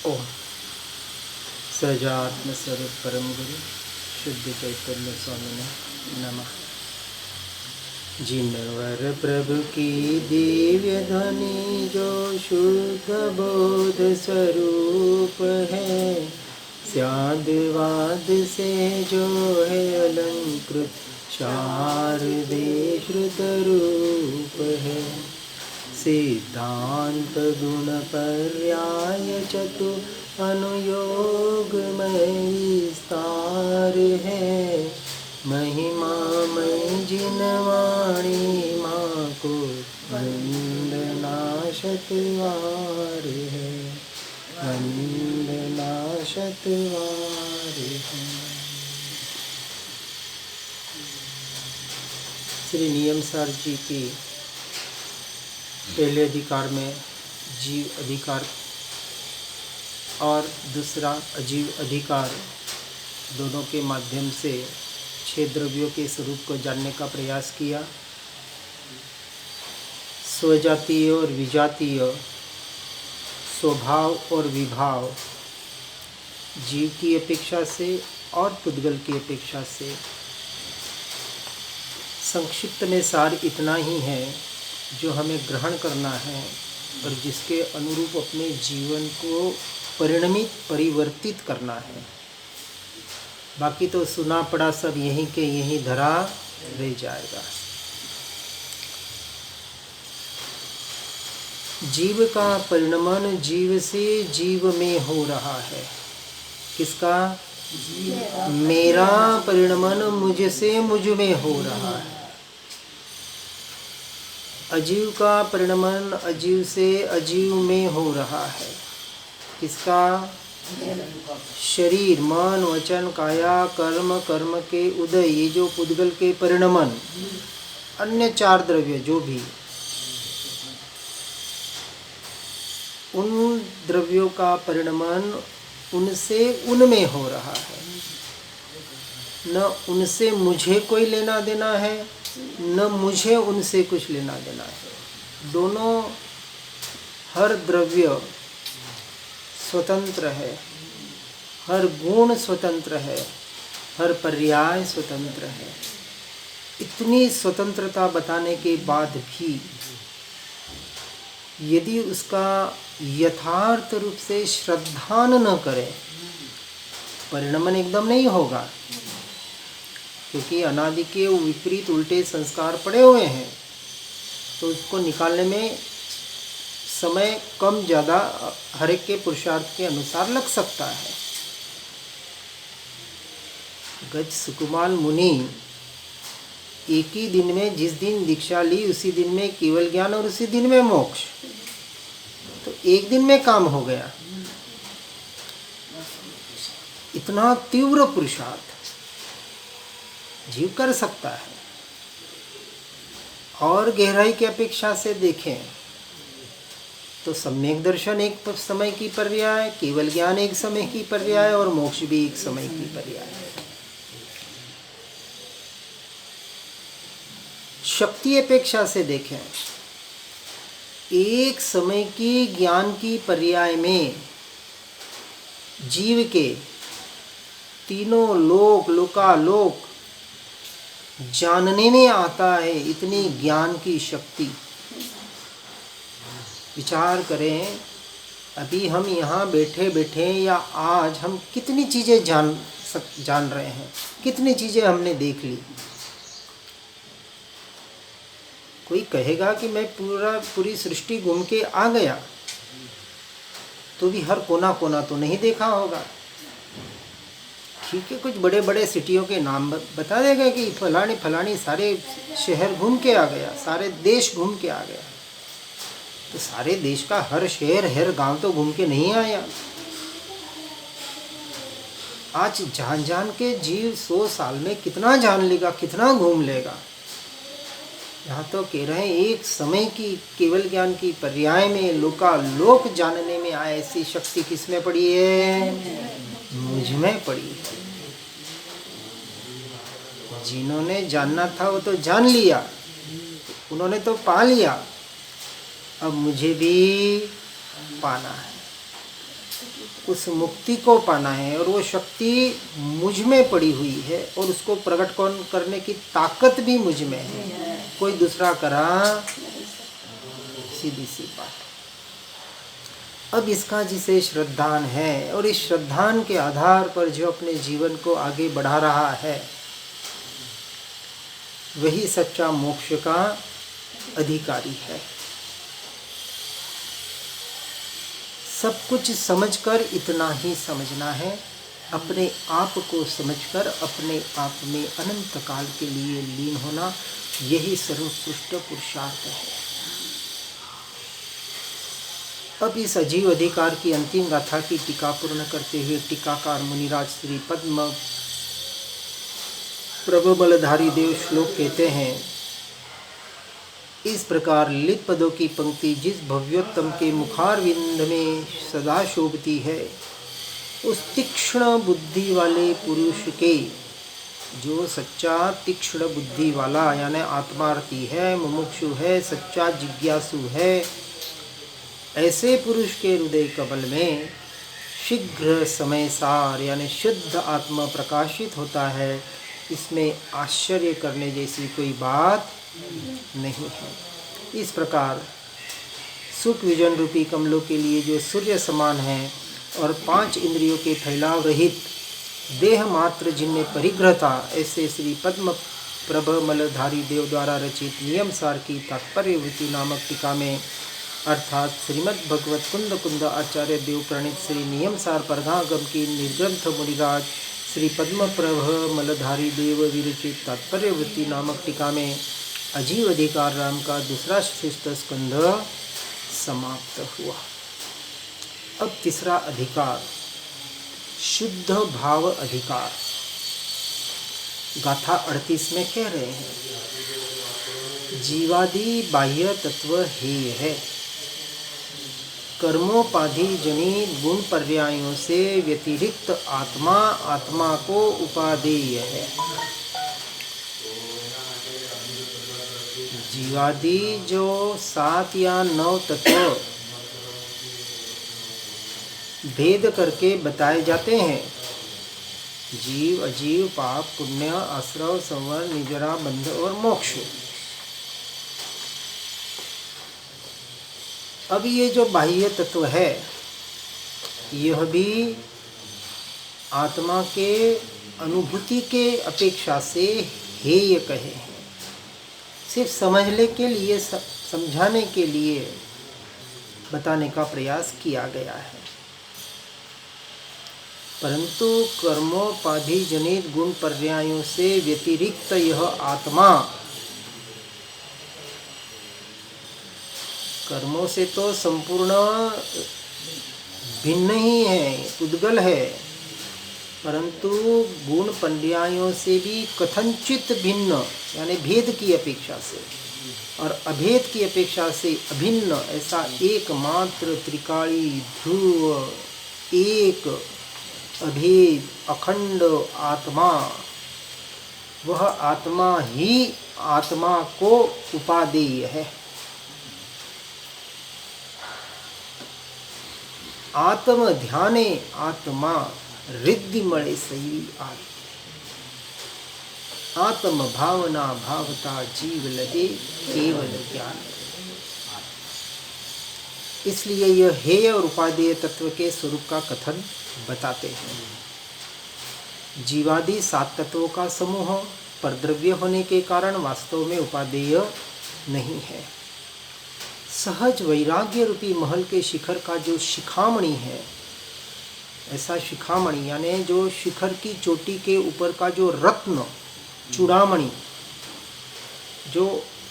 ओम सजात्म स्वरूप परम गुरु शुद्ध चैतन्य स्वामी नमः। जिनवर प्रभु की दिव्य ध्वनि जो शुद्ध बोध स्वरूप है, स्यादवाद से जो है अलंकृत शारदे श्रुत रूप है। सिद्धांत गुण पर्याय चतु अनुयोगमय विस्तार है। महिमामय जिन वाणी माँ को वंदना शतवार है, वंदना शतवार है। श्री नियमसार जी की पहले अधिकार में जीव अधिकार और दूसरा अजीव अधिकार दोनों के माध्यम से 6 द्रव्यों के स्वरूप को जानने का प्रयास किया। स्वजातीय और विजातीय, स्वभाव और विभाव, जीव की अपेक्षा से और पुद्गल की अपेक्षा से। संक्षिप्त में सार इतना ही है जो हमें ग्रहण करना है और जिसके अनुरूप अपने जीवन को परिवर्तित करना है। बाकी तो सुना पड़ा सब यहीं के यहीं धरा रह जाएगा। जीव का परिणमन जीव से जीव में हो रहा है। किसका? मेरा परिणमन मुझसे मुझ में हो रहा है। अजीव का परिणमन अजीव से अजीव में हो रहा है। किसका? शरीर, मन, वचन, काया, कर्म, कर्म के उदय, ये जो पुद्गल के परिणमन, अन्य 4 द्रव्य जो भी, उन द्रव्यों का परिणमन उनसे उनमें हो रहा है। न उनसे मुझे कोई लेना देना है, न मुझे उनसे कुछ लेना देना है। दोनों, हर द्रव्य स्वतंत्र है, हर गुण स्वतंत्र है, हर पर्याय स्वतंत्र है। इतनी स्वतंत्रता बताने के बाद भी यदि उसका यथार्थ रूप से श्रद्धान न करें, परिणमन एकदम नहीं होगा, क्योंकि अनादि के विपरीत उल्टे संस्कार पड़े हुए हैं। तो उसको निकालने में समय कम ज़्यादा हर एक के पुरुषार्थ के अनुसार लग सकता है। गज सुकुमार मुनि एक ही दिन में, जिस दिन दीक्षा ली उसी दिन में केवल ज्ञान और उसी दिन में मोक्ष, तो एक दिन में काम हो गया। इतना तीव्र पुरुषार्थ जीव कर सकता है। और गहराई की अपेक्षा से देखें तो सम्यक दर्शन एक समय की पर्याय, केवल ज्ञान एक समय की पर्याय और मोक्ष भी एक समय की पर्याय। शक्ति अपेक्षा से देखें, एक समय की ज्ञान की पर्याय में जीव के तीनों लोक, लोकालोक जानने में आता है। इतनी ज्ञान की शक्ति। विचार करें, अभी हम यहाँ बैठे बैठे या आज हम कितनी चीज़ें जान रहे हैं, कितनी चीज़ें हमने देख ली। कोई कहेगा कि मैं पूरी सृष्टि घूम के आ गया, तो भी हर कोना कोना तो नहीं देखा होगा। ठीक है, कुछ बड़े बड़े सिटियों के नाम बता देगा कि फलानी सारे शहर घूम के आ गया, सारे देश घूम के आ गया। तो सारे देश का हर शहर, हर गांव तो घूम के नहीं आया। आज जान के जीव 100 साल में कितना जान लेगा, कितना घूम लेगा। यहाँ तो कह रहे हैं एक समय की केवल ज्ञान की पर्याय में लोकालोक जानने में आए, ऐसी शक्ति किसमें पड़ी है? मुझ में पड़ी है। जिन्होंने जानना था वो तो जान लिया, उन्होंने तो पा लिया। अब मुझे भी पाना है। उस मुक्ति को पाना है, और वो शक्ति मुझ में पड़ी हुई है और उसको प्रकट करने की ताकत भी मुझ में है, कोई दूसरा करा, सीधी सी बात। अब इसका जिसे श्रद्धान है और इस श्रद्धान के आधार पर जो अपने जीवन को आगे बढ़ा रहा है, वही सच्चा मोक्ष का अधिकारी है। सब कुछ समझकर इतना ही समझना है, अपने आप को समझकर अपने आप में अनंत काल के लिए लीन होना, यही सर्वोत्कृष्ट पुरुषार्थ है। अब इस अजीव अधिकार की अंतिम गाथा की टीका पूर्ण करते हुए टीकाकार मुनिराज श्री पद्म प्रभबलधारी देव श्लोक कहते हैं, इस प्रकार लित पदों की पंक्ति जिस भव्योत्तम के मुखारविंद में सदा शोभती है, उस तीक्ष्ण बुद्धि वाले पुरुष के, जो सच्चा तीक्ष्ण बुद्धि वाला यानी आत्मार्थी है, मुमुक्षु है, सच्चा जिज्ञासु है, ऐसे पुरुष के हृदय कमल में शीघ्र समय सार यानी शुद्ध आत्मा प्रकाशित होता है। इसमें आश्चर्य करने जैसी कोई बात नहीं है। इस प्रकार सुख विजन रूपी कमलों के लिए जो सूर्य समान है और 5 इंद्रियों के फैलाव रहित देह मात्र जिनमें परिग्रह था, ऐसे श्री पद्म प्रभमलधारी देव द्वारा रचित नियम सार की तात्पर्यवृत्ति नामक टीका में, अर्थात श्रीमद् भगवत कुंद कुंद आचार्य देव प्रणीत श्री नियम सार परगागम की निर्ग्रंथ मुनिराज श्री पद्म प्रभ मलधारी देव विरचित तात्पर्यवृत्ति नामक टीका में अजीव अधिकार राम का दूसरा श्रेष्ठ स्कंध समाप्त हुआ। अब तीसरा अधिकार शुद्ध भाव अधिकार गाथा 38 में कह रहे हैं, जीवादि बाह्य तत्व हेय है, कर्मोपाधि जनित गुण पर्यायों से व्यतिरिक्त आत्मा आत्मा को उपादेय है। जीवादि जो 7 या 9 तत्व भेद करके बताए जाते हैं, जीव अजीव पाप पुण्य आश्रव संवर निजरा बंध और मोक्ष, अब ये जो बाह्य तत्व है यह भी आत्मा के अनुभूति के अपेक्षा से हेय कहे हैं। सिर्फ समझने के लिए, समझाने के लिए बताने का प्रयास किया गया है, परंतु कर्मोपाधि जनित गुण पर्यायों से व्यतिरिक्त यह आत्मा कर्मों से तो संपूर्ण भिन्न ही है, उद्गल है, परंतु गुण पर्यायों से भी कथनचित भिन्न यानी भेद की अपेक्षा से और अभेद की अपेक्षा से अभिन्न, ऐसा एकमात्र त्रिकाली ध्रुव एक अभेद अखंड आत्मा, वह आत्मा ही आत्मा को उपादेय है। आत्म ध्याने आत्मा रिद्धि मणे सही आत्म भावना भावता जीव लहे केवल ज्ञान। इसलिए यह हेय और उपादेय तत्व के स्वरूप का कथन बताते हैं। जीवादि 7 तत्वों का समूह परद्रव्य होने के कारण वास्तव में उपादेय नहीं है। सहज वैराग्य रूपी महल के शिखर का जो शिखामणि है, ऐसा शिखामणि यानी जो शिखर की चोटी के ऊपर का जो रत्न चूड़ामणि जो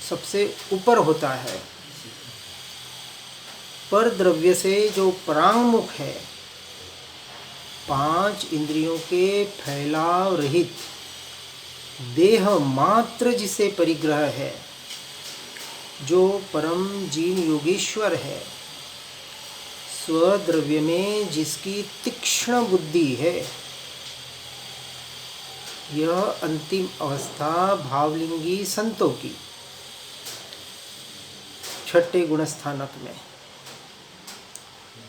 सबसे ऊपर होता है, पर द्रव्य से जो परांगमुख है, 5 इंद्रियों के फैलाव रहित देह मात्र जिसे परिग्रह है, जो परम जीन योगेश्वर है, स्वद्रव्य में जिसकी तीक्ष्ण बुद्धि है, यह अंतिम अवस्था भावलिंगी संतों की 6ठे गुणस्थानक में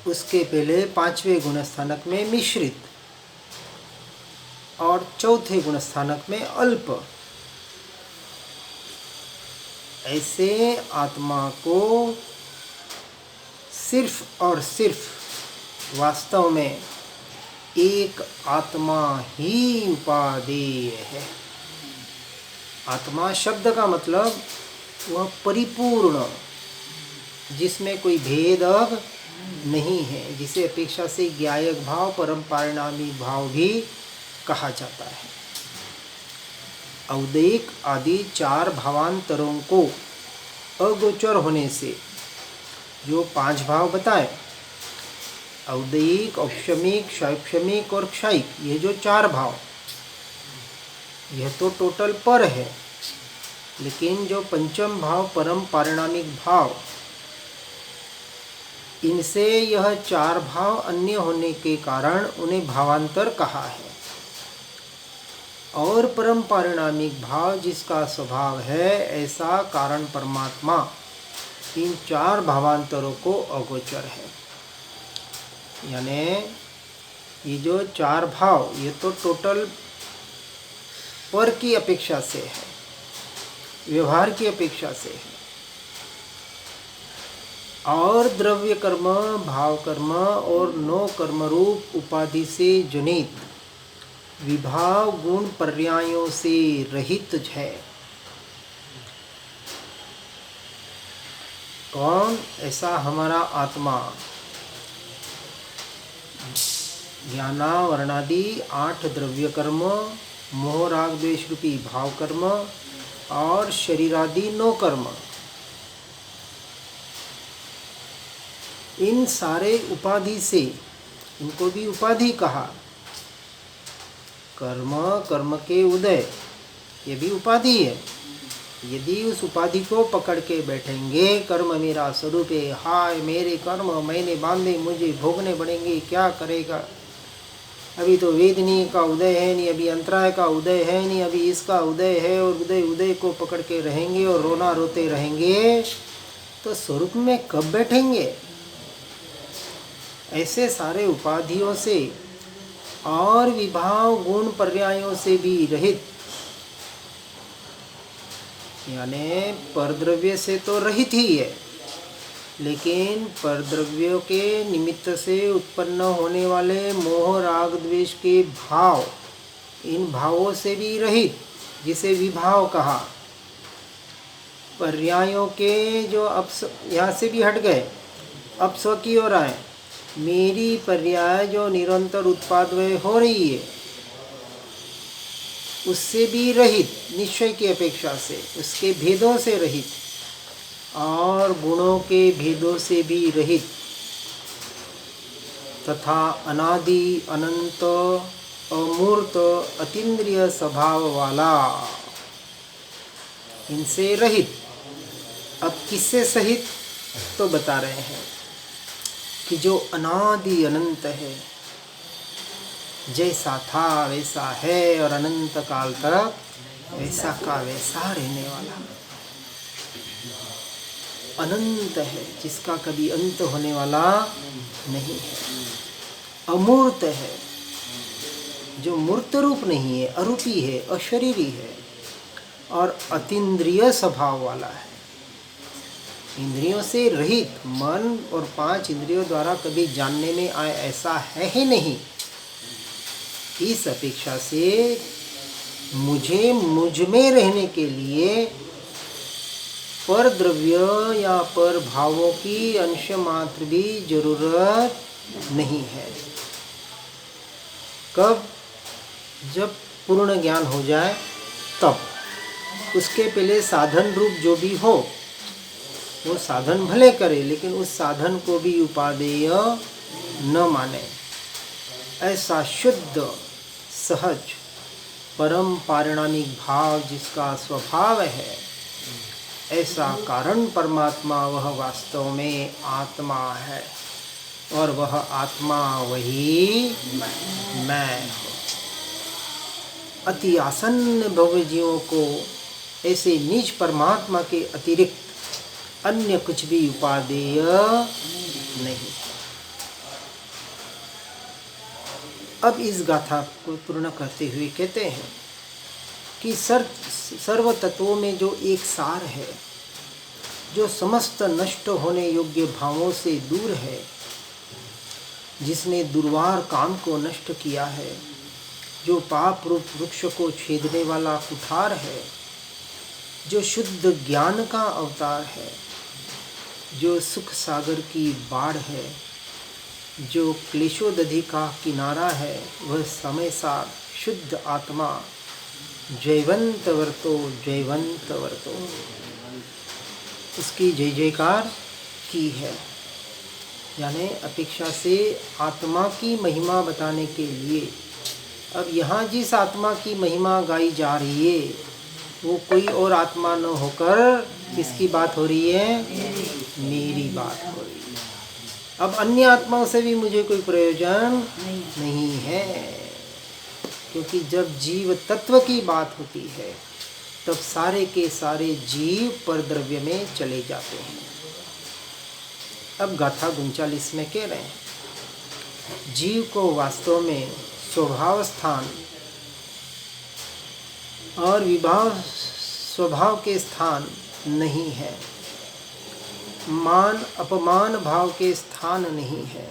उसके पहले पांचवें गुणस्थानक में मिश्रित और चौथे गुणस्थानक में अल्प। ऐसे आत्मा को सिर्फ और सिर्फ वास्तव में एक आत्मा ही उपादेय है। आत्मा शब्द का मतलब वह परिपूर्ण, जिसमें कोई भेद अब नहीं है, जिसे अपेक्षा से ज्ञायक भाव, परम पारिणामिक भाव भी कहा जाता है। औदैहिक आदि चार भावांतरों को अगोचर होने से जो पांच भाव बताए, औदैहिक, औपशमिक, शैक्षमिक और क्षयिक, ये जो चार भाव, यह तो टोटल पर है। लेकिन जो पंचम भाव, परम पारिणामिक भाव, इनसे यह चार भाव अन्य होने के कारण उन्हें भावांतर कहा है। और परम पारिणामिक भाव जिसका स्वभाव है, ऐसा कारण परमात्मा इन चार भावांतरों को अगोचर है। यानी ये जो चार भाव, ये तो टोटल पर की अपेक्षा से है, व्यवहार की अपेक्षा से है। और द्रव्य कर्म, भाव कर्म और नो कर्म रूप उपाधि से जनित विभाव गुण पर्यायों से रहित है। कौन? ऐसा हमारा आत्मा ज्ञाना वर्णादि 8 द्रव्य कर्म, मोह राग द्वेष रूपी भाव कर्म और शरीरादि 9 कर्म, इन सारे उपाधि से, इनको भी उपाधि कहा। कर्म, कर्म के उदय, ये भी उपाधि है। यदि उस उपाधि को पकड़ के बैठेंगे, कर्म मेरा स्वरूप है, हाय मेरे कर्म मैंने बांधे, मुझे भोगने पड़ेंगे, क्या करेगा, अभी तो वेदनी का उदय है नहीं, अभी अंतराय का उदय है नहीं, अभी इसका उदय है, और उदय को पकड़ के रहेंगे और रोना रोते रहेंगे, तो स्वरूप में कब बैठेंगे? ऐसे सारे उपाधियों से और विभाव गुण पर्यायों से भी रहित, यानी परद्रव्य से तो रहित ही है, लेकिन परद्रव्यों के निमित्त से उत्पन्न होने वाले मोह राग द्वेष के भाव, इन भावों से भी रहित, जिसे विभाव कहा। पर्यायों के जो अब यहाँ से भी हट गए, अब स्व की ओर आए। मेरी पर्याय जो निरंतर उत्पादवय हो रही है, उससे भी रहित, निश्चय की अपेक्षा से, उसके भेदों से रहित और गुणों के भेदों से भी रहित, तथा अनादि अनंत अमूर्त अतीन्द्रिय स्वभाव वाला, इनसे रहित। अब किससे सहित? तो बता रहे हैं कि जो अनादि अनंत है, जैसा था वैसा है और अनंत काल तक वैसा का वैसा रहने वाला अनंत है, जिसका कभी अंत होने वाला नहीं है। अमूर्त है, जो मूर्त रूप नहीं है, अरूपी है, अशरीरी है, और अतीन्द्रिय स्वभाव वाला है, इंद्रियों से रहित, मन और 5 इंद्रियों द्वारा कभी जानने में आए ऐसा है ही नहीं। इस अपेक्षा से मुझे मुझ में रहने के लिए पर द्रव्य या पर भावों की अंश मात्र भी जरूरत नहीं है। कब? जब पूर्ण ज्ञान हो जाए तब। उसके पहले साधन रूप जो भी हो, वो साधन भले करे, लेकिन उस साधन को भी उपादेय न माने। ऐसा शुद्ध सहज परम पारिणामिक भाव जिसका स्वभाव है, ऐसा कारण परमात्मा वह वास्तव में आत्मा है, और वह आत्मा वही मैं हूँ। अति आसन्न भव्य जीवों को ऐसे निज परमात्मा के अतिरिक्त अन्य कुछ भी उपादेय नहीं है। अब इस गाथा को पूर्ण करते हुए कहते हैं कि सर्व तत्वों में जो एक सार है, जो समस्त नष्ट होने योग्य भावों से दूर है, जिसने दुर्वार काम को नष्ट किया है, जो पाप रूप वृक्ष को छेदने वाला कुठार है, जो शुद्ध ज्ञान का अवतार है, जो सुख सागर की बाढ़ है, जो क्लेशोदधि का किनारा है, वह समय सार शुद्ध आत्मा जयवंत वर्तो जयवंत वर्तो, उसकी जय जयकार की है। यानी अपेक्षा से आत्मा की महिमा बताने के लिए अब यहाँ जिस आत्मा की महिमा गाई जा रही है वो कोई और आत्मा न होकर किसकी बात हो रही है? मेरी बात हो रही है। अब अन्य आत्माओं से भी मुझे कोई प्रयोजन नहीं है, क्योंकि जब जीव तत्व की बात होती है तब सारे के सारे जीव परद्रव्य में चले जाते हैं। अब गाथा 39 में कह रहे हैं, जीव को वास्तव में स्वभाव स्थान और विभाव स्वभाव के स्थान नहीं है, मान अपमान भाव के स्थान नहीं है,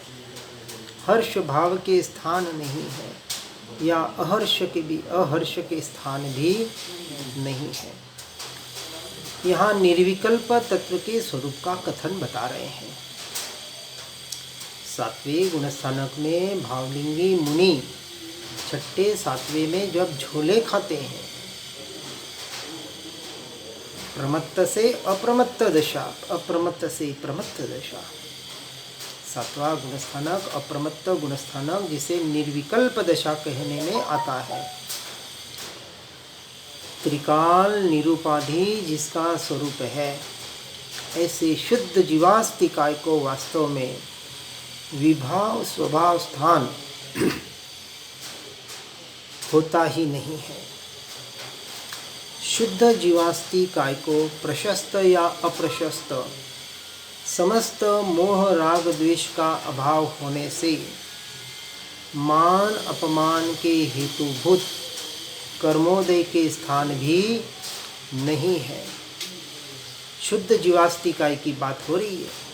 हर्ष भाव के स्थान नहीं है, या अहर्ष के स्थान भी नहीं है। यहाँ निर्विकल्प तत्व के स्वरूप का कथन बता रहे हैं। 7वें गुणस्थानक में भावलिंगी मुनि 6ठे 7वें में जब झोले खाते हैं, प्रमत्त से अप्रमत्त दशा, अप्रमत्त से प्रमत्त दशा, 7वां गुणस्थानक अप्रमत्त गुणस्थानक जिसे निर्विकल्प दशा कहने में आता है। त्रिकाल निरूपाधि जिसका स्वरूप है, ऐसे शुद्ध जीवास्तिकाय को वास्तव में विभाव स्वभाव स्थान होता ही नहीं है। शुद्ध जीवास्तिकाय को प्रशस्त या अप्रशस्त समस्त मोह राग द्वेष का अभाव होने से मान अपमान के हेतुभूत कर्मोदय के स्थान भी नहीं है। शुद्ध जीवास्तिकाय की बात हो रही है।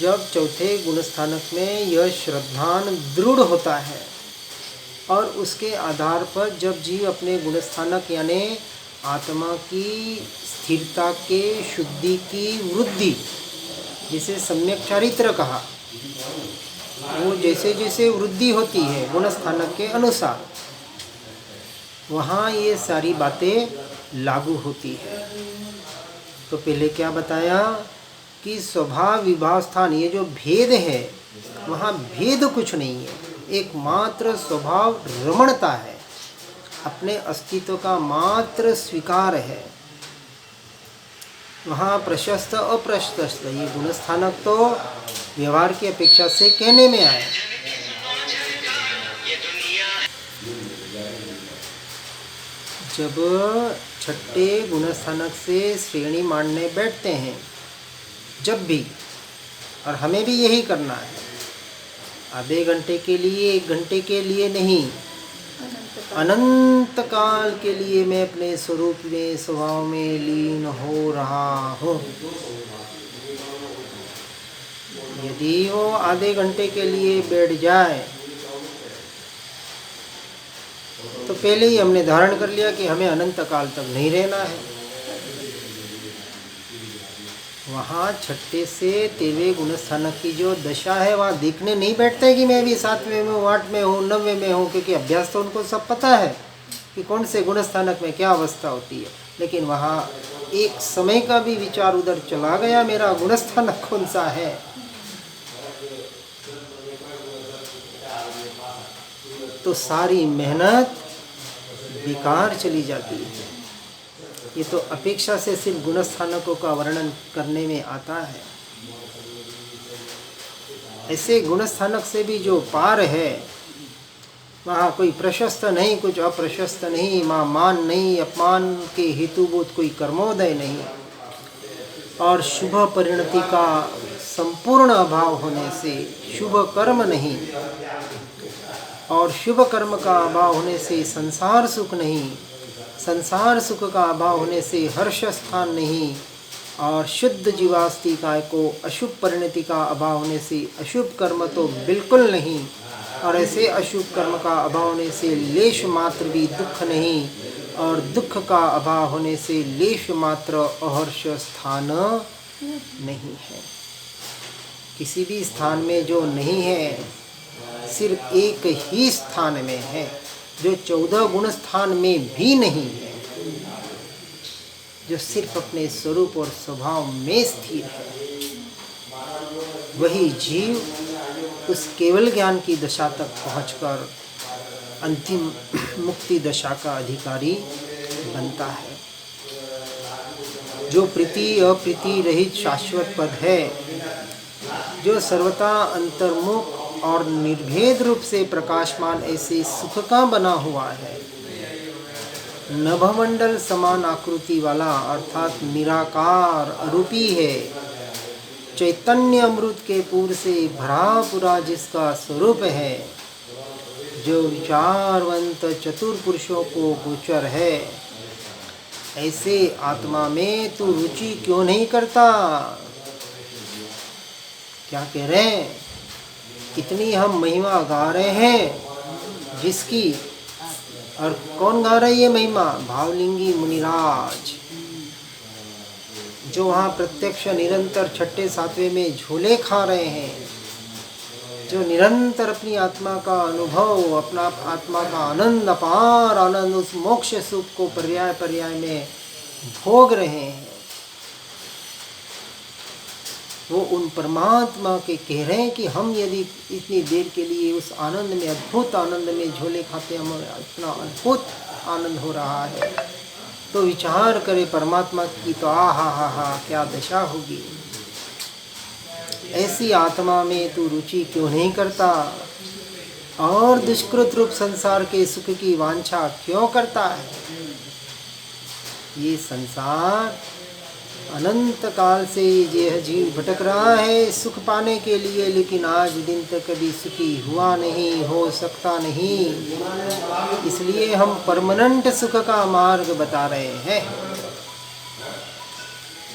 जब चौथे गुणस्थानक में यह श्रद्धान दृढ़ होता है और उसके आधार पर जब जीव अपने गुणस्थानक यानी आत्मा की स्थिरता के शुद्धि की वृद्धि, जिसे सम्यक चारित्र कहा, वो जैसे जैसे वृद्धि होती है गुणस्थानक के अनुसार, वहाँ ये सारी बातें लागू होती है। तो पहले क्या बताया कि स्वभाव विभाव स्थान, ये जो भेद है वहाँ भेद कुछ नहीं है, एकमात्र स्वभाव रमणता है, अपने अस्तित्व का मात्र स्वीकार है। वहाँ प्रशस्त अप्रशस्त ये गुणस्थानक तो व्यवहार की अपेक्षा से कहने में आए। जब 6ठे गुणस्थानक से श्रेणी मांडने बैठते हैं जब भी, और हमें भी यही करना है, आधे घंटे के लिए 1 घंटे के लिए नहीं, अनंत काल के लिए मैं अपने स्वरूप में स्वभाव में लीन हो रहा हूँ। यदि वो आधे घंटे के लिए बैठ जाए तो पहले ही हमने धारण कर लिया कि हमें अनंत काल तक नहीं रहना है। वहाँ 6ठे से 13वें गुणस्थानक की जो दशा है वहाँ देखने नहीं बैठते कि मैं भी 7वें में हूँ, 8वें में हूँ, 9वें में हूँ, क्योंकि अभ्यास तो उनको सब पता है कि कौन से गुणस्थानक में क्या अवस्था होती है। लेकिन वहाँ एक समय का भी विचार उधर चला गया, मेरा गुणस्थानक कौन सा है, तो सारी मेहनत बेकार चली जाती है। ये तो अपेक्षा से सिर्फ गुणस्थानकों का वर्णन करने में आता है। ऐसे गुणस्थानक से भी जो पार है, वहाँ कोई प्रशस्त नहीं, कुछ अप्रशस्त नहीं, वहाँ मान नहीं, अपमान के हेतुभूत कोई कर्मोदय नहीं, और शुभ परिणति का संपूर्ण अभाव होने से शुभ कर्म नहीं, और शुभ कर्म का अभाव होने से संसार सुख नहीं, संसार सुख का अभाव होने से हर्ष स्थान नहीं, और शुद्ध जीवास्तिकाय को अशुभ परिणति का अभाव होने से अशुभ कर्म तो बिल्कुल नहीं, और ऐसे अशुभ कर्म का अभाव होने से लेश मात्र भी दुख नहीं, और दुख का अभाव होने से लेश मात्र अहर्ष स्थान नहीं है। किसी भी स्थान में जो नहीं है, सिर्फ एक ही स्थान में है, जो 14 गुण स्थान में भी नहीं है, जो सिर्फ अपने स्वरूप और स्वभाव में स्थिर है। वही जीव उस केवल ज्ञान की दशा तक पहुंचकर अंतिम मुक्ति दशा का अधिकारी बनता है। जो प्रीति अप्रीति रहित शाश्वत पद है, जो सर्वथा अंतर्मुख और निर्भेद रूप से प्रकाशमान ऐसे सुख का बना हुआ है, नभमंडल समान आकृति वाला अर्थात निराकार अरूपी है, चैतन्य अमृत के पूर से भरा पूरा जिसका स्वरूप है, जो विचारवंत चतुर पुरुषों को गोचर है, ऐसे आत्मा में तू रुचि क्यों नहीं करता? क्या कह रहे हैं? इतनी हम महिमा गा रहे हैं जिसकी, और कौन गा रहा है ये महिमा? भावलिंगी मुनिराज, जो वहाँ प्रत्यक्ष निरंतर छठे सातवें में झूले खा रहे हैं, जो निरंतर अपनी आत्मा का अनुभव, अपना आत्मा का आनंद, अपार आनंद, उस मोक्ष सुख को पर्याय पर्याय में भोग रहे हैं, वो उन परमात्मा के कह रहे हैं कि हम यदि इतनी देर के लिए उस आनंद में, अद्भुत आनंद में झोले खाते, हमें इतना अद्भुत आनंद हो रहा है, तो विचार करे परमात्मा की तो हा क्या दशा होगी। ऐसी आत्मा में तू रुचि क्यों नहीं करता, और दुष्कृत रूप संसार के सुख की वांछा क्यों करता है? ये संसार अनंत काल से यह जीव भटक रहा है सुख पाने के लिए, लेकिन आज दिन तक कभी सुखी हुआ नहीं, हो सकता नहीं। इसलिए हम परमानेंट सुख का मार्ग बता रहे हैं।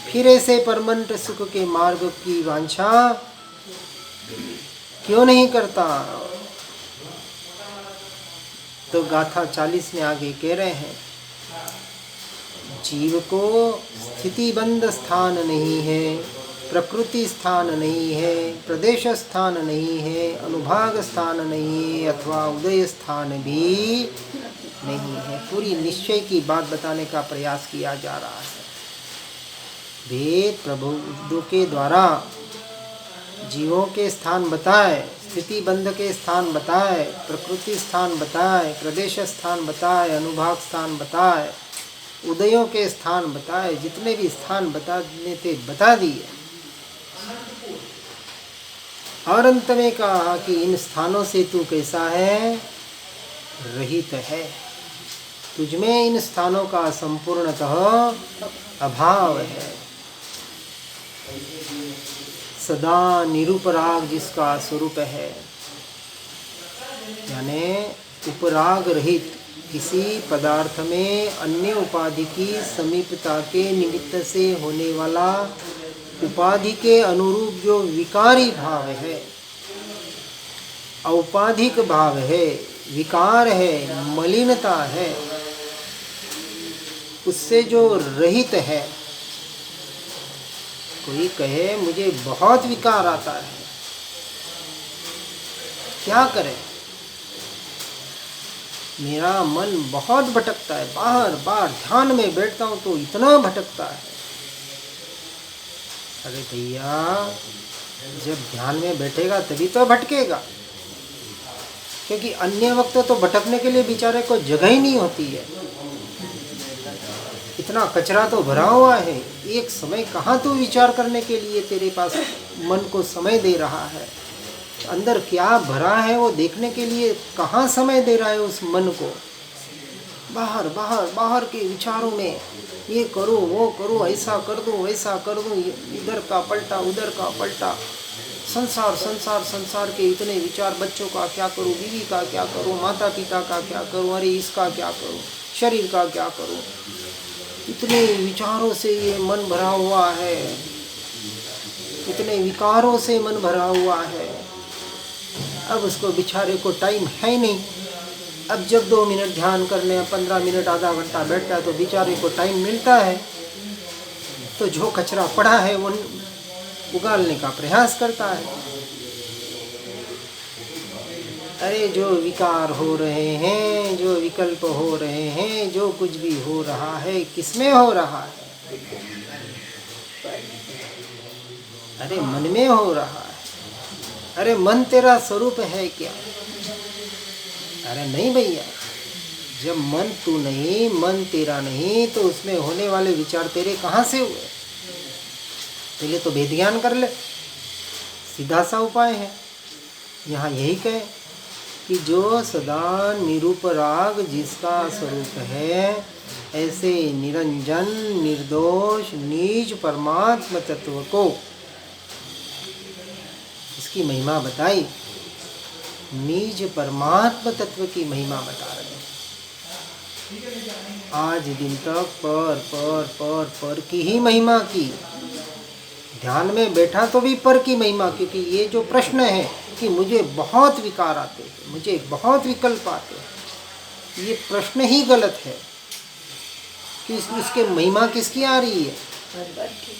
फिर ऐसे परमानेंट सुख के मार्ग की वांछा क्यों नहीं करता? तो गाथा 40 में आगे कह रहे हैं, जीव को स्थितिबंध स्थान नहीं है, प्रकृति स्थान नहीं है, प्रदेश स्थान नहीं है, अनुभाग स्थान नहीं है, अथवा उदय स्थान भी नहीं है। पूरी निश्चय की बात बताने का प्रयास किया जा रहा है। वेद प्रभुओं के द्वारा जीवों के स्थान बताए, स्थिति बंध के स्थान बताए, प्रकृति स्थान बताए, प्रदेश स्थान बताए, अनुभाग स्थान बताए, उदयों के स्थान बताए, जितने भी स्थान बताने थे बता दिए। और अंत में कहा कि इन स्थानों से तू कैसा है? रहित है। तुझमें इन स्थानों का संपूर्णतः अभाव है। सदा निरुपराग जिसका स्वरूप है, यानी उपराग रहित, किसी पदार्थ में अन्य उपाधि की समीपता के निमित्त से होने वाला उपाधि के अनुरूप जो विकारी भाव है, औपाधिक भाव है, विकार है, मलिनता है, उससे जो रहित है। कोई कहे मुझे बहुत विकार आता है, क्या करे? मेरा मन बहुत भटकता है, बार बार ध्यान में बैठता हूँ तो इतना भटकता है। अरे भैया, जब ध्यान में बैठेगा तभी तो भटकेगा, क्योंकि अन्य वक्त तो भटकने के लिए बेचारे को जगह ही नहीं होती है। इतना कचरा तो भरा हुआ है, एक समय कहाँ तू विचार करने के लिए तेरे पास मन को समय दे रहा है? अंदर क्या भरा है वो देखने के लिए कहाँ समय दे रहा है उस मन को? बाहर बाहर बाहर के विचारों में ये करो, वो करो, ऐसा कर दूँ, वैसा कर दूँ, इधर का पलटा, उधर का पलटा, संसार संसार संसार के इतने विचार, बच्चों का क्या करूं, बीवी का क्या करूं, माता पिता का क्या करूं, अरे इसका क्या करूं, शरीर का क्या करूं, इतने विचारों से ये मन भरा हुआ है, इतने विकारों से मन भरा हुआ है। अब उसको बेचारे को टाइम है ही नहीं। अब जब 2 मिनट ध्यान करने, 15 मिनट, आधा घंटा बैठता है तो बेचारे को टाइम मिलता है तो जो कचरा पड़ा है वो उगालने का प्रयास करता है। अरे जो विकार हो रहे हैं, जो विकल्प हो रहे हैं, जो कुछ भी हो रहा है, किसमें हो रहा है? अरे मन में हो रहा है। अरे मन तेरा स्वरूप है क्या? अरे नहीं भैया, जब मन तू नहीं, मन तेरा नहीं, तो उसमें होने वाले विचार तेरे कहाँ से हुए? पहले तो वेद ज्ञान कर ले, सीधा सा उपाय है। यहाँ यही कहे कि जो सदा निरुपराग जिसका स्वरूप है, ऐसे निरंजन निर्दोष नीच परमात्म तत्व को, इसकी महिमा बताई, नीच परमात्म तत्व की महिमा बता रहे हैं। आज दिन तक पर की ही महिमा की, ध्यान में बैठा तो भी पर की महिमा, क्योंकि ये जो प्रश्न है कि मुझे बहुत विकार आते हैं, मुझे बहुत विकल्प आते हैं, ये प्रश्न ही गलत है कि उसके महिमा किसकी आ रही है?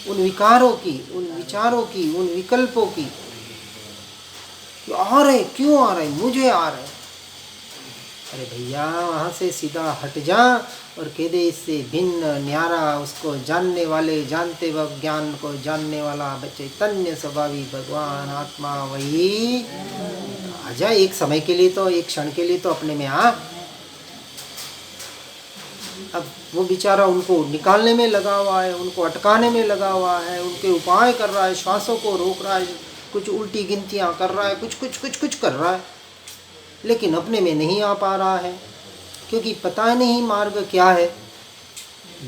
उन विकारों की, उन विचारों की, उन विकल्पों की। आ रहे, क्यों आ रहे? मुझे आ रहे। अरे भैया वहाँ से सीधा हट जा और कह दे इससे भिन्न न्यारा, उसको जानने वाले, जानते वक्त ज्ञान को जानने वाला चैतन्य स्वभावी भगवान आत्मा वही आजा। एक समय के लिए तो, एक क्षण के लिए तो अपने में आ। अब वो बेचारा उनको निकालने में लगा हुआ है, उनको अटकाने में लगा हुआ है, उनके उपाय कर रहा है, श्वासों को रोक रहा है, कुछ उल्टी गिनतियाँ कर रहा है, कुछ कर रहा है, लेकिन अपने में नहीं आ पा रहा है, क्योंकि पता नहीं मार्ग क्या है।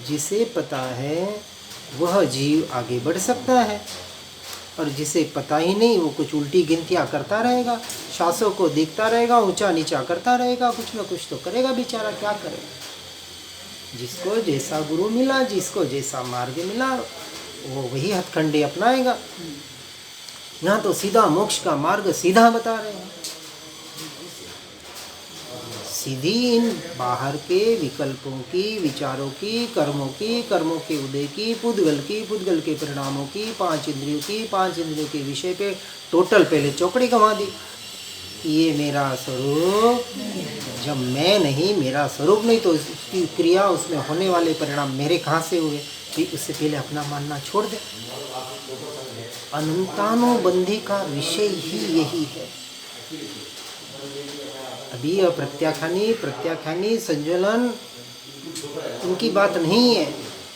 जिसे पता है वह जीव आगे बढ़ सकता है, और जिसे पता ही नहीं वो कुछ उल्टी गिनतियाँ करता रहेगा, श्वासों को देखता रहेगा, ऊंचा नीचा करता रहेगा, कुछ न कुछ तो करेगा बेचारा, क्या करेगा? जिसको जैसा गुरु मिला, जिसको जैसा मार्ग मिला, वो वही हथकंडे अपनाएगा। यहाँ तो सीधा मोक्ष का मार्ग सीधा बता रहे हैं। सीधी इन बाहर के विकल्पों की, विचारों की, कर्मों के उदय की, पुद्गल के परिणामों की, 5 इंद्रियों की, 5 इंद्रियों के विषय पे टोटल पहले चौकड़ी घुमा दी। ये मेरा स्वरूप, जब मैं नहीं, मेरा स्वरूप नहीं, तो उसकी क्रिया, उसमें होने वाले परिणाम मेरे कहाँ से हुए? तो उससे पहले अपना मानना छोड़ दे। अनंतानुबंधी का विषय ही यही है। अभी प्रत्याख्यानी संज्वलन उनकी बात नहीं है।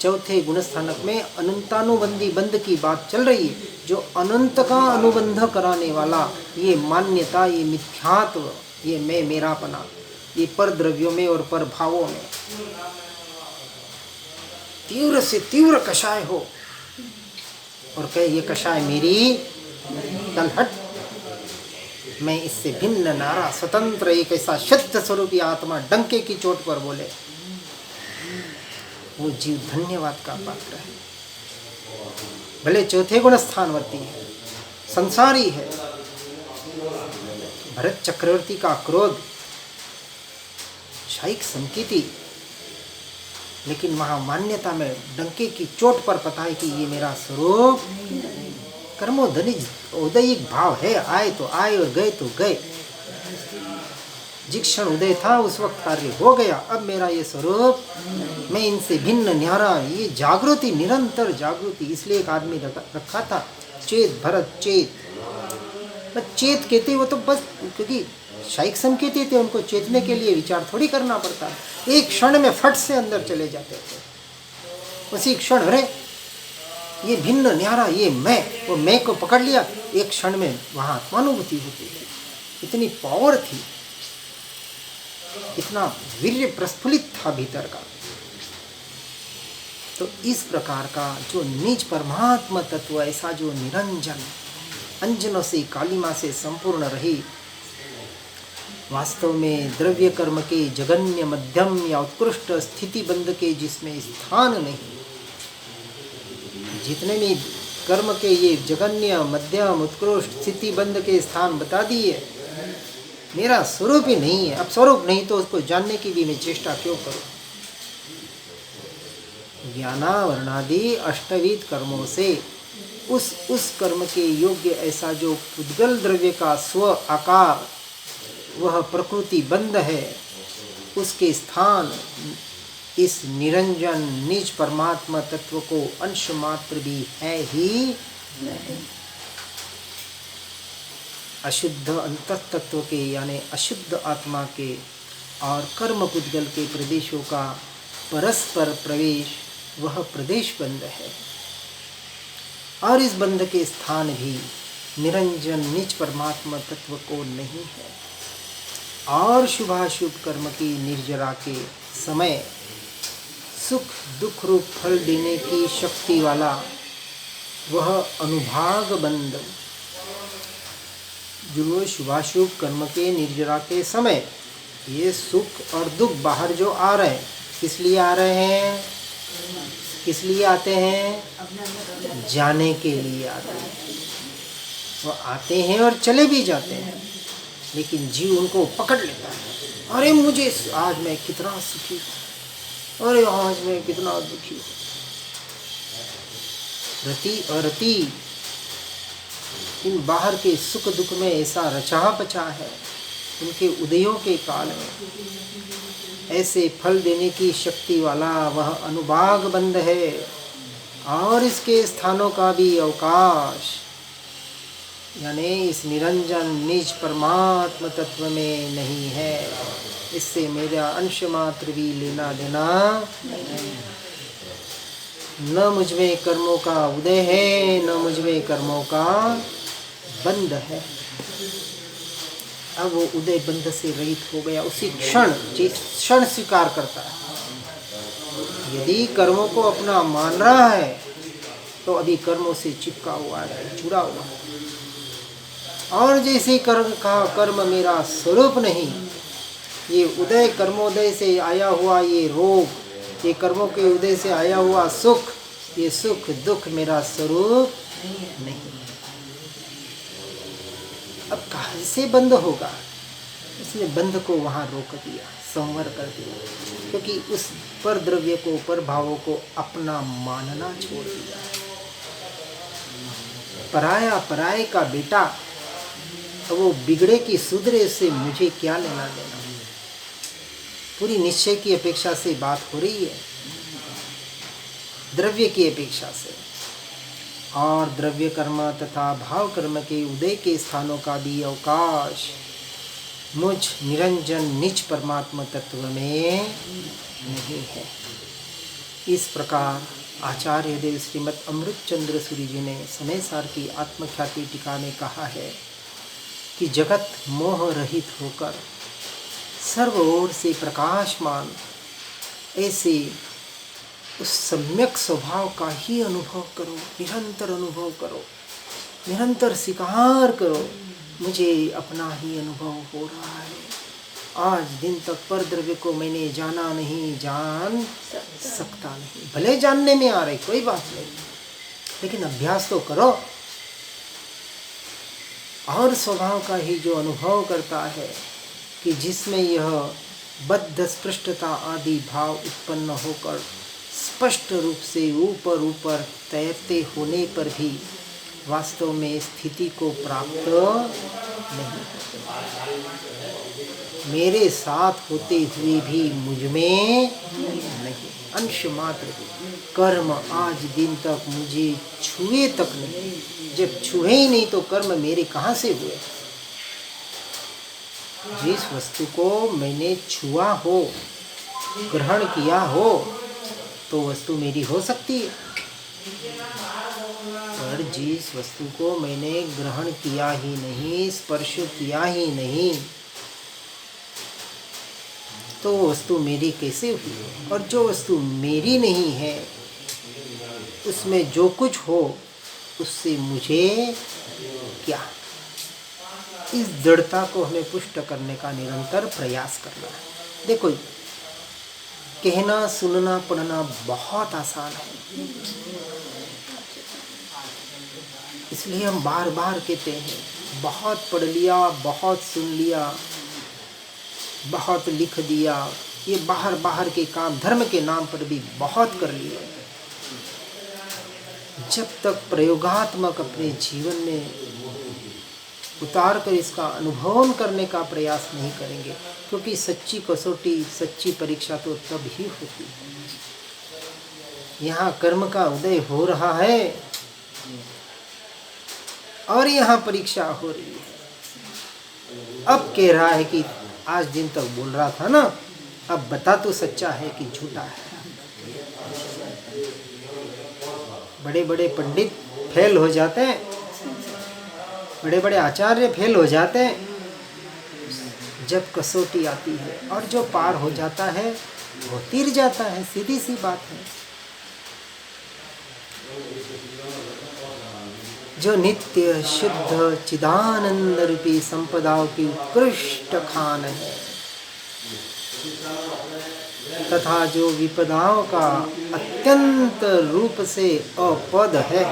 चौथे गुणस्थानक में अनंतानुबंधी बंध की बात चल रही है, जो अनंत का अनुबंध कराने वाला ये मान्यता, ये मिथ्यात्व, ये मैं मेरापना, ये पर द्रव्यों में और पर भावों में तीव्र से तीव्र कषाय हो, और कहे ये कषाय मेरी तलहट, मैं इससे भिन्न नारा स्वतंत्र एक ऐसा शुद्ध स्वरूपी आत्मा डंके की चोट पर बोले, वो जीव धन्यवाद का पात्र है। भले चौथे गुण स्थानवर्ती है, संसारी है, भरत चक्रवर्ती का क्रोध, शाइक संकीति, लेकिन वहाँ मान्यता में डंके की चोट पर पता है कि ये मेरा स्वरूप कर्मोधनिज उदयिक भाव है। आए तो आए और गए तो गए। जिस क्षण उदय था उस वक्त कार्य हो गया। अब मेरा ये स्वरूप, मैं इनसे भिन्न न्यारा, ये जागृति, निरंतर जागृति। इसलिए एक आदमी रखा था, चेत भरत चेत। बस चेत कहते वो तो बस, क्योंकि शाइक संकेत थे, उनको चेतने के लिए विचार थोड़ी करना पड़ता है। एक क्षण में फट से अंदर चले जाते थे। उसी क्षण अरे ये भिन्न न्यारा, ये मैं, वो मैं को पकड़ लिया, एक क्षण में वहाँ आत्मानुभूति होती थी। इतनी पावर थी, इतना वीर्य प्रस्फुलित था भीतर का। तो इस प्रकार का जो निज परमात्मा तत्व, ऐसा जो निरंजन, अंजनों से, कालिमा से संपूर्ण रहित, वास्तव में द्रव्य कर्म के जगन्य, मध्यम या उत्कृष्ट स्थिति बंध के जिसमें स्थान नहीं, जितने भी कर्म के ये जगन्य, मध्यम, उत्कृष्ट स्थिति बंध के स्थान बता दिए, मेरा स्वरूप ही नहीं है। अब स्वरूप नहीं तो उसको जानने की भी मैं चेष्टा क्यों करूं? ज्ञानावरणादि अष्टविध कर्मों से उस कर्म के योग्य ऐसा जो पुद्गल द्रव्य का स्व आकार, वह प्रकृति बंध है, उसके स्थान इस निरंजन निज परमात्मा तत्व को अंश मात्र भी है ही नहीं। अशुद्ध अंतस्तत्व के यानी अशुद्ध आत्मा के और कर्म पुद्गल के प्रदेशों का परस्पर प्रवेश, वह प्रदेश बंध है, और इस बंध के स्थान भी निरंजन निज परमात्मा तत्व को नहीं है। और शुभाशुभ कर्म की निर्जरा के समय सुख दुख रूप फल देने की शक्ति वाला वह अनुभाग बंध, जो शुभाशुभ कर्म के निर्जरा के समय ये सुख और दुख बाहर जो आ रहे हैं, किस लिए आ रहे हैं? किस लिए आते हैं? जाने के लिए आते हैं। वह आते हैं और चले भी जाते हैं, लेकिन जीव उनको पकड़ लेता है। अरे मुझे आज मैं कितना सुखी, अरे आज मैं कितना दुखी। रति अरति इन बाहर के सुख दुख में ऐसा रचा पचा है, उनके उदयों के काल में ऐसे फल देने की शक्ति वाला वह अनुभाग बंध है, और इसके स्थानों का भी अवकाश यानी इस निरंजन निज परमात्म तत्व में नहीं है। इससे मेरा अंश मात्र भी लेना देना नहीं। न मुझ में कर्मों का उदय है, न मुझ में कर्मों का बंध है। अब वो उदय बंध से रहित हो गया उसी क्षण, जिस क्षण स्वीकार करता है। यदि कर्मों को अपना मान रहा है तो अभी कर्मों से चिपका हुआ है, जुड़ा हुआ है। और जैसे कर्म मेरा स्वरूप नहीं, ये उदय कर्मोदय से आया हुआ ये रोग, ये कर्मों के उदय से आया हुआ सुख, ये सुख दुख मेरा स्वरूप नहीं। अब कहाँ से बंद होगा? इसने बंध को वहाँ रोक दिया, संवर कर दिया, क्योंकि उस पर द्रव्य को, पर भावों को अपना मानना छोड़ दिया। पराया पराये का बेटा, तो वो बिगड़े की सुधरे से मुझे क्या लेना देना। पूरी निश्चय की अपेक्षा से बात हो रही है, द्रव्य की अपेक्षा से। और द्रव्य कर्म तथा भाव कर्म के उदय के स्थानों का भी अवकाश मुझ निरंजन निज परमात्मा तत्व में नहीं है। इस प्रकार आचार्य देव श्रीमद अमृतचंद्र सूरी जी ने समय सार की आत्मख्याति टीका में कहा है कि जगत मोह रहित होकर सर्व ओर से प्रकाशमान ऐसे उस सम्यक स्वभाव का ही अनुभव करो, निरंतर अनुभव करो, निरंतर स्वीकार करो। मुझे अपना ही अनुभव हो रहा है। आज दिन तक पर द्रव्य को मैंने जाना नहीं, जान सकता नहीं। भले जानने में आ रही कोई बात नहीं, लेकिन अभ्यास तो करो। और स्वभाव का ही जो अनुभव करता है कि जिसमें यह बद्ध स्पृष्टता आदि भाव उत्पन्न होकर स्पष्ट रूप से ऊपर ऊपर तैरते होने पर भी वास्तव में स्थिति को प्राप्त नहीं होते, मेरे साथ होते हुए भी मुझ में नहीं, अंश मात्र कर्म आज दिन तक मुझे छुए तक नहीं। जब छुए ही नहीं तो कर्म मेरे कहाँ से हुए? जिस वस्तु को मैंने छुआ हो, ग्रहण किया हो, तो वस्तु मेरी हो सकती है। पर जिस वस्तु को मैंने ग्रहण किया ही नहीं, स्पर्श किया ही नहीं, तो वस्तु मेरी कैसे हुई? और जो वस्तु मेरी नहीं है, उसमें जो कुछ हो उससे मुझे क्या। इस दृढ़ता को हमें पुष्ट करने का निरंतर प्रयास करना है। देखो, कहना, सुनना, पढ़ना बहुत आसान है, इसलिए हम बार बार कहते हैं। बहुत पढ़ लिया, बहुत सुन लिया, बहुत लिख दिया, ये बाहर बाहर के काम धर्म के नाम पर भी बहुत कर लिए। जब तक प्रयोगात्मक अपने जीवन में उतार कर इसका अनुभव करने का प्रयास नहीं करेंगे, क्योंकि सच्ची कसौटी, सच्ची परीक्षा तो तब ही होती है। यहाँ कर्म का उदय हो रहा है और यहाँ परीक्षा हो रही है। अब कह रहा है कि आज दिन तक बोल रहा था ना, अब बता तो सच्चा है कि झूठा है। बड़े बड़े पंडित फेल हो जाते हैं, बड़े बड़े आचार्य फेल हो जाते हैं जब कसौटी आती है, और जो पार हो जाता है वो तीर जाता है। सीधी सी बात है। जो नित्य शुद्ध चिदानंद रूपी संपदाओं की उत्कृष्ट खान है, तथा जो विपदाओं का अत्यंत रूप से अपद है,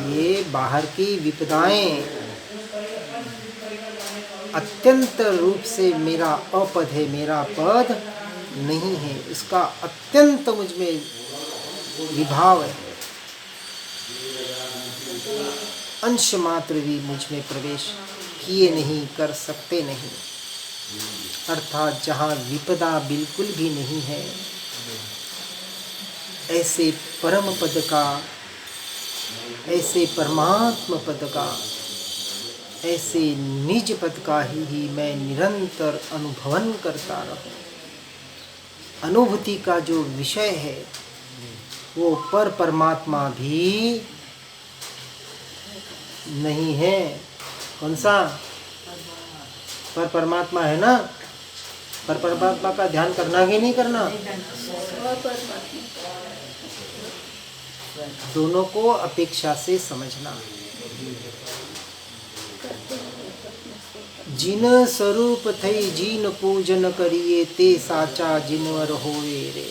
ये बाहर की विपदाएं अत्यंत रूप से मेरा अपद है, मेरा पद नहीं है, इसका अत्यंत मुझ में विभाव है। अंश मात्र भी मुझ में प्रवेश किए नहीं, कर सकते नहीं। अर्थात जहाँ विपदा बिल्कुल भी नहीं है, ऐसे परम पद का, ऐसे परमात्म पद का, ऐसे निज पद का ही मैं निरंतर अनुभवन करता रहूं। अनुभूति का जो विषय है वो पर परमात्मा भी नहीं है। कौन सा? पर परमात्मा है ना। पर परमात्मा का ध्यान करना कि नहीं करना? दोनों को अपेक्षा से समझना। जिन स्वरूप थई जिन पूजन करिए, ते साचा जिनवर होवे रे।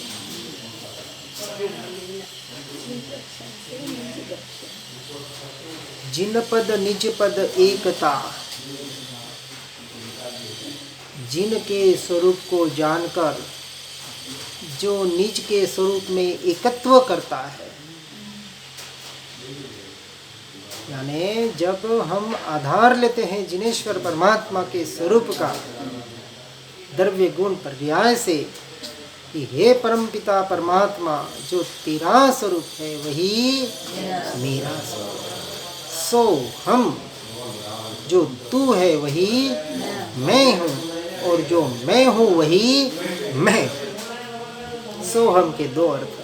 जिन पद निज पद एकता, जिन के स्वरूप को जानकर जो निज के स्वरूप में एकत्व करता है, यानी जब हम आधार लेते हैं जिनेश्वर परमात्मा के स्वरूप का द्रव्य गुण पर्याय से कि हे परमपिता परमात्मा, जो तेरा स्वरूप है वही मेरा स्वरूप, सो हम, जो तू है वही मैं हूँ, और जो मैं हूँ वही मैं। सो हम के दो अर्थ।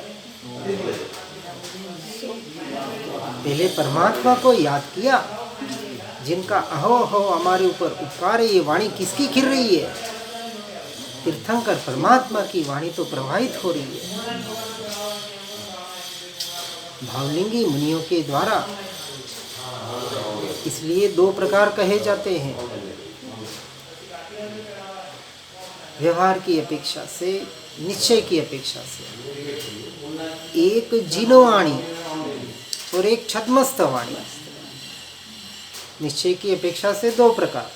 पहले परमात्मा को याद किया, जिनका अहो अहो हमारे ऊपर उपकार है। ये वाणी किसकी खिल रही है? तीर्थंकर परमात्मा की वाणी तो प्रवाहित हो रही है भावलिंगी मुनियों के द्वारा। इसलिए दो प्रकार कहे जाते हैं, व्यवहार की अपेक्षा से, निश्चय की अपेक्षा से। एक जिनवाणी और एक छद्मस्त वाणी। निश्चय की अपेक्षा से दो प्रकार।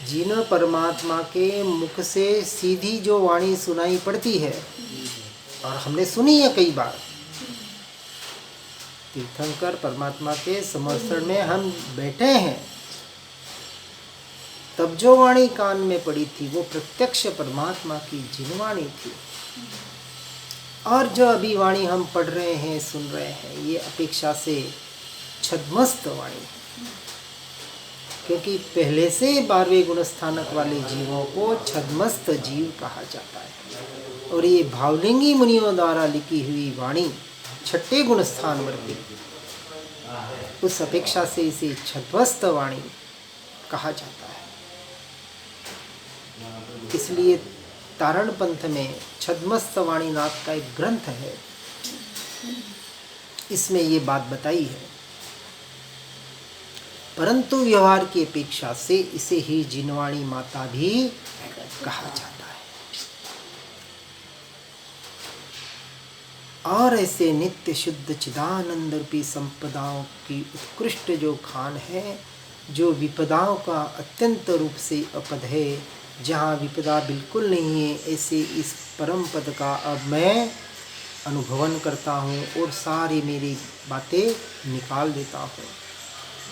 जिन परमात्मा के मुख से सीधी जो वाणी सुनाई पड़ती है, और हमने सुनी है कई बार, तीर्थंकर परमात्मा के समर्थन में हम बैठे हैं, तब जो वाणी कान में पड़ी थी वो प्रत्यक्ष परमात्मा की जिनवाणी थी। और जो अभी वाणी हम पढ़ रहे हैं, सुन रहे हैं, ये अपेक्षा से छद्मस्त वाणी, क्योंकि पहले से 12वें गुणस्थानक वाले जीवों को छद्मस्त जीव कहा जाता है। और ये भावलिंगी मुनियों द्वारा लिखी हुई वाणी 6ठे गुणस्थान वर्गी, उस अपेक्षा से इसे छद्मस्त वाणी कहा जाता है। इसलिए तारण पंथ में छद्मस्त वाणीनाथ का एक ग्रंथ है, इसमें ये बात बताई है। परंतु व्यवहार की अपेक्षा से इसे ही जिनवाणी माता भी कहा जाता है। और ऐसे नित्य शुद्ध चिदानंद रूपी संपदाओं की उत्कृष्ट जो खान है, जो विपदाओं का अत्यंत रूप से अपद है, जहाँ विपदा बिल्कुल नहीं है, ऐसे इस परम पद का अब मैं अनुभवन करता हूँ और सारी मेरी बातें निकाल देता हूँ।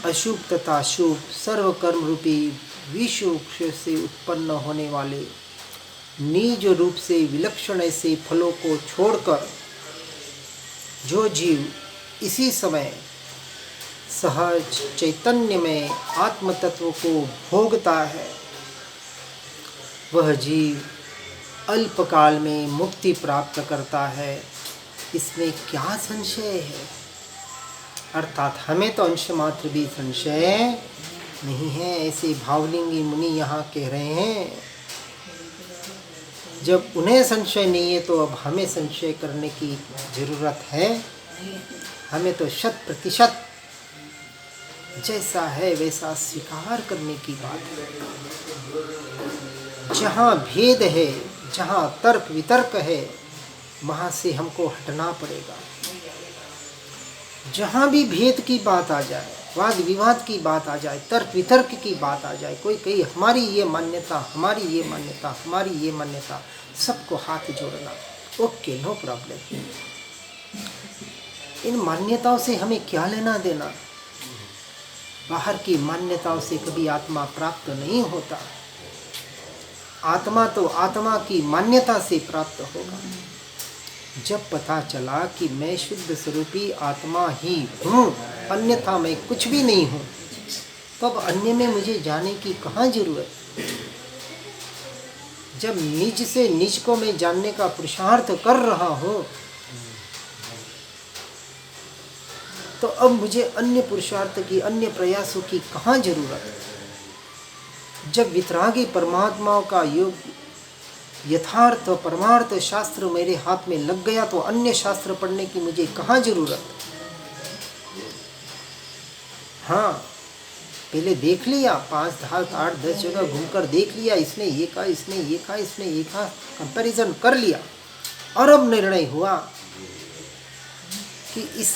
अशुभ तथा शुभ सर्व कर्म रूपी विश्व वृक्ष से उत्पन्न होने वाले निज रूप से विलक्षण ऐसे फलों को छोड़कर जो जीव इसी समय सहज चैतन्य में आत्म तत्व को भोगता है, वह जीव अल्पकाल में मुक्ति प्राप्त करता है। इसमें क्या संशय है? अर्थात हमें तो अंश मात्र भी संशय नहीं है, ऐसे भावलिंगी मुनि यहाँ कह रहे हैं। जब उन्हें संशय नहीं है तो अब हमें संशय करने की जरूरत है? हमें तो 100% जैसा है वैसा स्वीकार करने की बात है। जहाँ भेद है, जहाँ तर्क वितर्क है, वहाँ से हमको हटना पड़ेगा। जहाँ भी भेद की बात आ जाए, वाद विवाद की बात आ जाए, तर्क वितर्क की बात आ जाए, कोई कही हमारी ये मान्यता, हमारी ये मान्यता, हमारी ये मान्यता, सबको हाथ जोड़ना, ओके, नो प्रॉब्लम। इन मान्यताओं से हमें क्या लेना देना? बाहर की मान्यताओं से कभी आत्मा प्राप्त नहीं होता। आत्मा तो आत्मा की मान्यता से प्राप्त होगा। जब पता चला कि मैं शुद्ध स्वरूपी आत्मा ही हूँ, अन्यथा मैं कुछ भी नहीं हूँ, तो अब अन्य में मुझे जाने की कहाँ जरूरत? जब निज से निज को मैं जानने का पुरुषार्थ कर रहा हूँ, तो अब मुझे अन्य पुरुषार्थ की, अन्य प्रयासों की कहाँ जरूरत? जब वितरागी परमात्माओं का योग यथार्थ परमार्थ शास्त्र मेरे हाथ में लग गया, तो अन्य शास्त्र पढ़ने की मुझे कहाँ जरूरत? हाँ, पहले देख लिया, 5, 7, 8, 10 जगह घूमकर देख लिया, इसने ये कहा, इसने ये कहा, इसने ये कहा, कंपैरिजन कर लिया, और अब निर्णय हुआ कि इस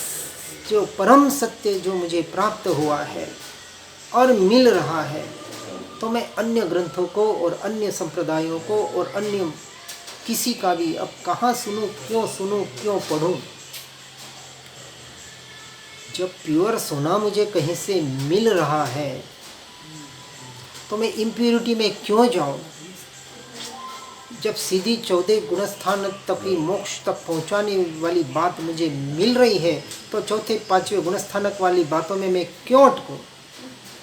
जो परम सत्य जो मुझे प्राप्त हुआ है और मिल रहा है, तो मैं अन्य ग्रंथों को और अन्य संप्रदायों को और अन्य किसी का भी अब कहाँ सुनूं, क्यों पढ़ूं? जब प्योर सोना मुझे कहीं से मिल रहा है, तो मैं इम्प्योरिटी में क्यों जाऊं? जब सीधी 14 गुणस्थान तक ही मोक्ष तक पहुंचाने वाली बात मुझे मिल रही है, तो 4, 5वें गुणस्थानक वाली बातों में मैं क्यों अटकूं?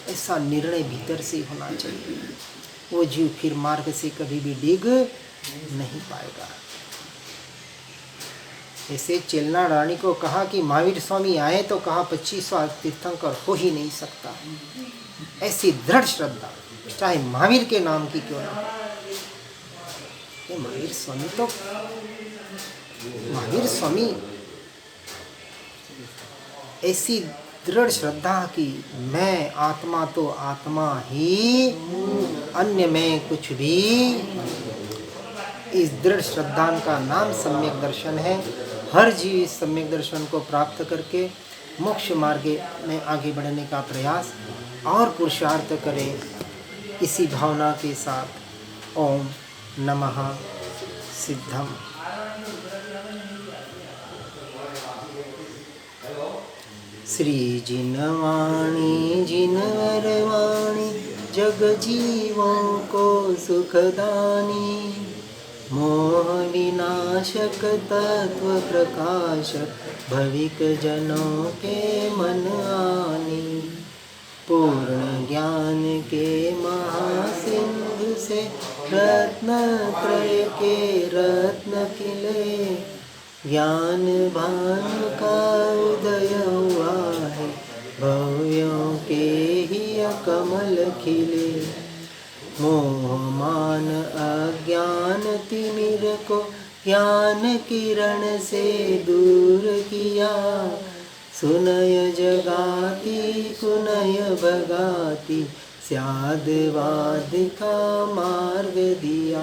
ऐसा निर्णय भीतर से होना चाहिए। वो जीव फिर मार्ग से कभी भी डिग नहीं पाएगा। ऐसे चेलना रानी को कहा कि महावीर स्वामी आए, तो कहा 2500 तीर्थंकर हो ही नहीं सकता। ऐसी दृढ़ श्रद्धा, चाहे महावीर के नाम की क्यों ना, ये महावीर स्वामी ऐसी दृढ़ श्रद्धा की मैं आत्मा तो आत्मा ही, अन्य में कुछ भी। इस दृढ़ श्रद्धा का नाम सम्यक दर्शन है। हर जीव इस सम्यक दर्शन को प्राप्त करके मोक्ष मार्ग में आगे बढ़ने का प्रयास और पुरुषार्थ करे। इसी भावना के साथ ओम नमः सिद्धम। श्री जिनवाणी जिनवरवाणी जग जीवों को सुखदानी, मोह विनाशक तत्व प्रकाशक भविक जनों के मन आनी। पूर्ण ज्ञान के महासिंधु से रत्न त्रय के रत्न खिले, ज्ञान भानु का उदय हुआ है, भव्यों के ही कमल खिले। मोह मान अज्ञान तिमिर को ज्ञान किरण से दूर किया। सुनय जगाती कुनय भगाती स्यादवाद का मार्ग दिया।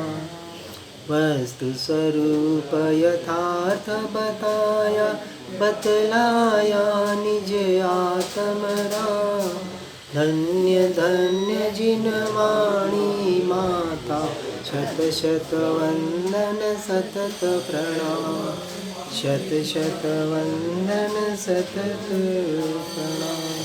वस्तु स्वरूप यथार्थ बताया बतलाया निज आत्मरा। धन्य धन्य जिन वाणी माता शत शत वंदन सतत प्रणाम। शत शत वंदन सतत प्रणाम।